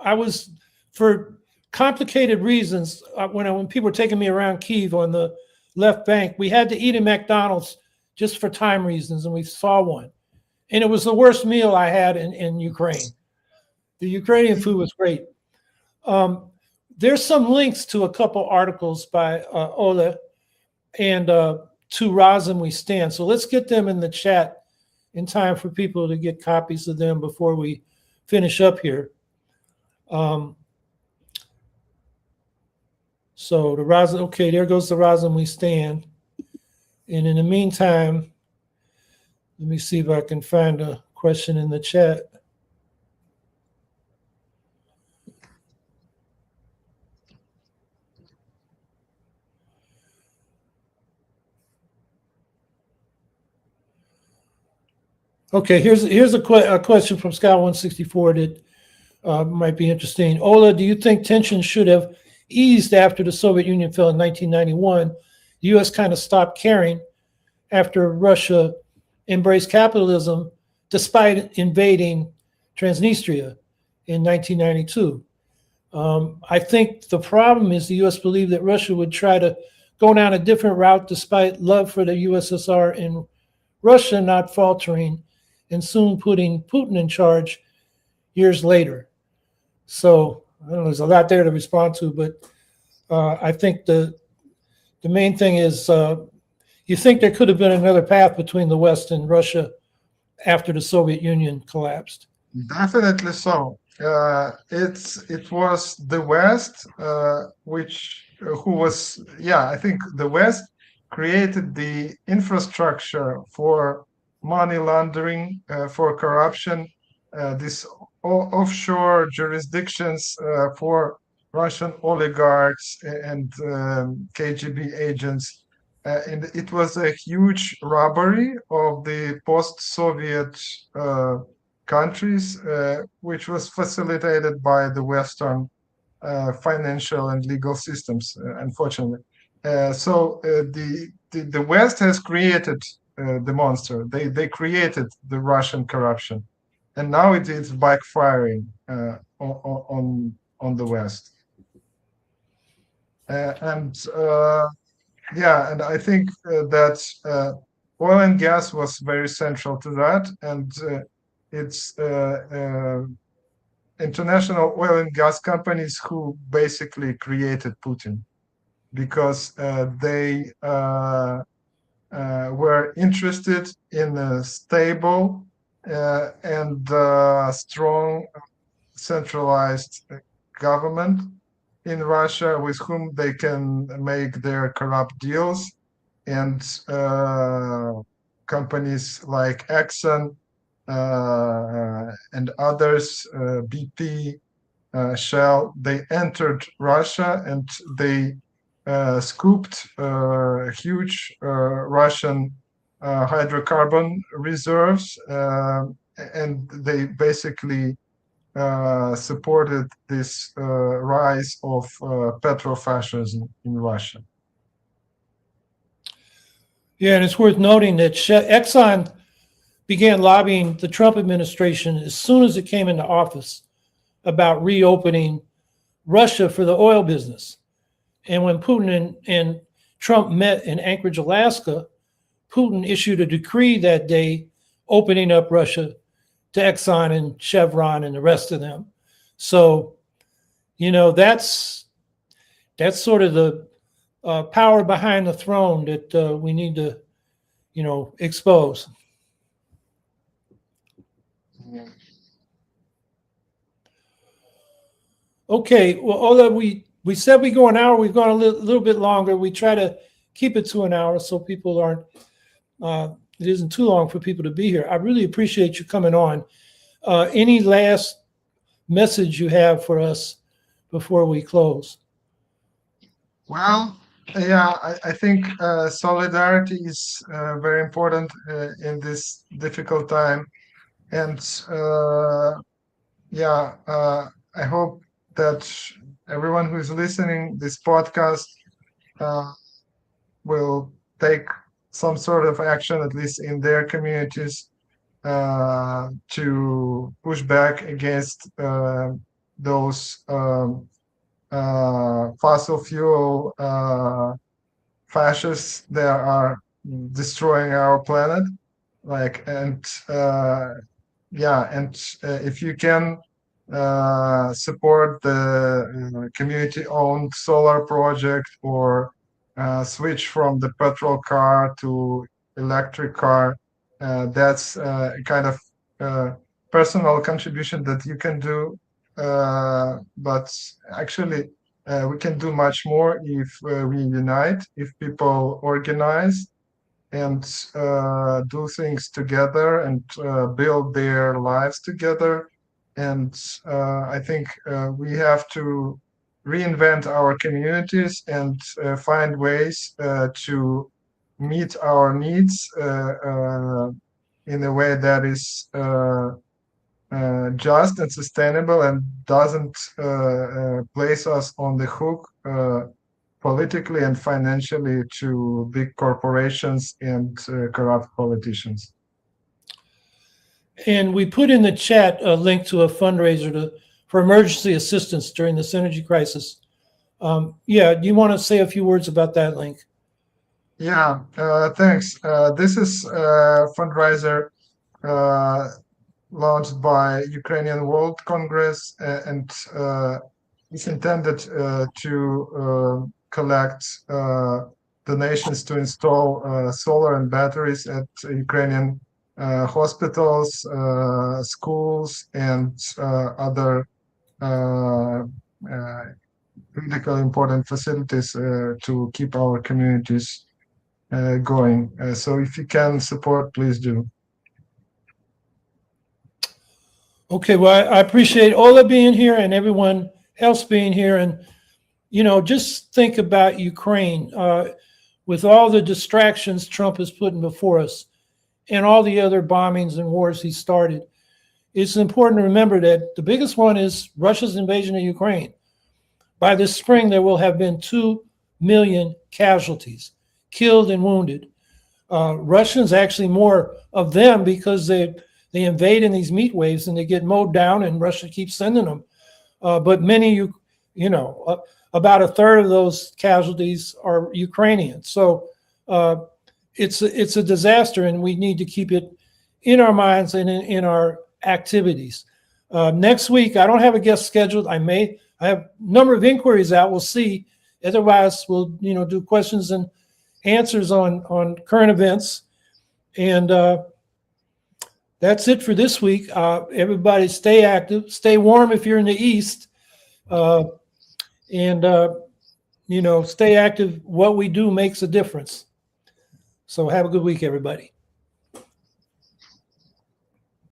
I was, for complicated reasons, when people were taking me around Kyiv on the left bank, we had to eat at McDonald's just for time reasons, and we saw one. And it was the worst meal I had in Ukraine. The Ukrainian food was great. There's some links to a couple articles by Oleh and to Razom We Stand. So let's get them in the chat in time for people to get copies of them before we finish up here. So the Razom, okay, there goes the Razom We Stand. And in the meantime, let me see if I can find a question in the chat. Okay, here's a question from Scout 164 that might be interesting. Oleh, do you think tensions should have eased after the Soviet Union fell in 1991? The U.S. kind of stopped caring after Russia embraced capitalism despite invading Transnistria in 1992. I think the problem is the U.S. believed that Russia would try to go down a different route despite love for the USSR and Russia not faltering and soon putting Putin in charge years later. So I don't know, there's a lot there to respond to, but I think the main thing is you think there could have been another path between the West and Russia after the Soviet Union collapsed. Definitely so. It was the West I think the West created the infrastructure for money laundering, for corruption, these offshore jurisdictions for Russian oligarchs and KGB agents. And it was a huge robbery of the post-Soviet countries, which was facilitated by the Western financial and legal systems, unfortunately. So the West has created the monster. They created the Russian corruption, and now it is backfiring on the West. And I think that oil and gas was very central to that, and it's international oil and gas companies who basically created Putin, because they were interested in a stable and strong centralized government in Russia with whom they can make their corrupt deals. And companies like Exxon and others, BP, shell, they entered Russia and they scooped huge Russian hydrocarbon reserves, and they basically supported this rise of petrofascism in Russia. Yeah, and it's worth noting that Exxon began lobbying the Trump administration as soon as it came into office about reopening Russia for the oil business. And when Putin and Trump met in Anchorage, Alaska, Putin issued a decree that day opening up Russia to Exxon and Chevron and the rest of them. So, that's sort of the power behind the throne that we need to, expose. Okay, well, Ola, we said we go an hour. We've gone a little bit longer. We try to keep it to an hour so people aren't, it isn't too long for people to be here. I really appreciate you coming on. Any last message you have for us before we close? Well, yeah, I think solidarity is very important in this difficult time. And I hope that everyone who is listening this podcast will take some sort of action, at least in their communities, to push back against those fossil fuel fascists that are destroying our planet. If you can support the community-owned solar project or switch from the petrol car to electric car, that's a kind of personal contribution that you can do. But actually, we can do much more if we unite, if people organize and do things together and build their lives together. And I think we have to reinvent our communities and find ways to meet our needs in a way that is just and sustainable and doesn't place us on the hook politically and financially to big corporations and corrupt politicians. And we put in the chat a link to a fundraiser for emergency assistance during this energy crisis. Do you want to say a few words about that link? Yeah, thanks. This is a fundraiser launched by Ukrainian World Congress, and it's intended to collect donations to install solar and batteries at Ukrainian hospitals, schools, and other critically important facilities to keep our communities going. So if you can support, please do. Okay, well, I appreciate Ola being here and everyone else being here. And, just think about Ukraine with all the distractions Trump is putting before us and all the other bombings and wars he started. It's important to remember that the biggest one is Russia's invasion of Ukraine. By this spring, there will have been 2 million casualties, killed and wounded. Russians, actually more of them, because they invade in these meat waves and they get mowed down and Russia keeps sending them. But many, about a third of those casualties are Ukrainian. So it's a disaster, and we need to keep it in our minds and in our activities. Next week, I don't have a guest scheduled. I have a number of inquiries out. We'll see. Otherwise, we'll do questions and answers on current events. And that's it for this week. Everybody stay active, stay warm if you're in the East, and stay active. What we do makes a difference. So have a good week, everybody.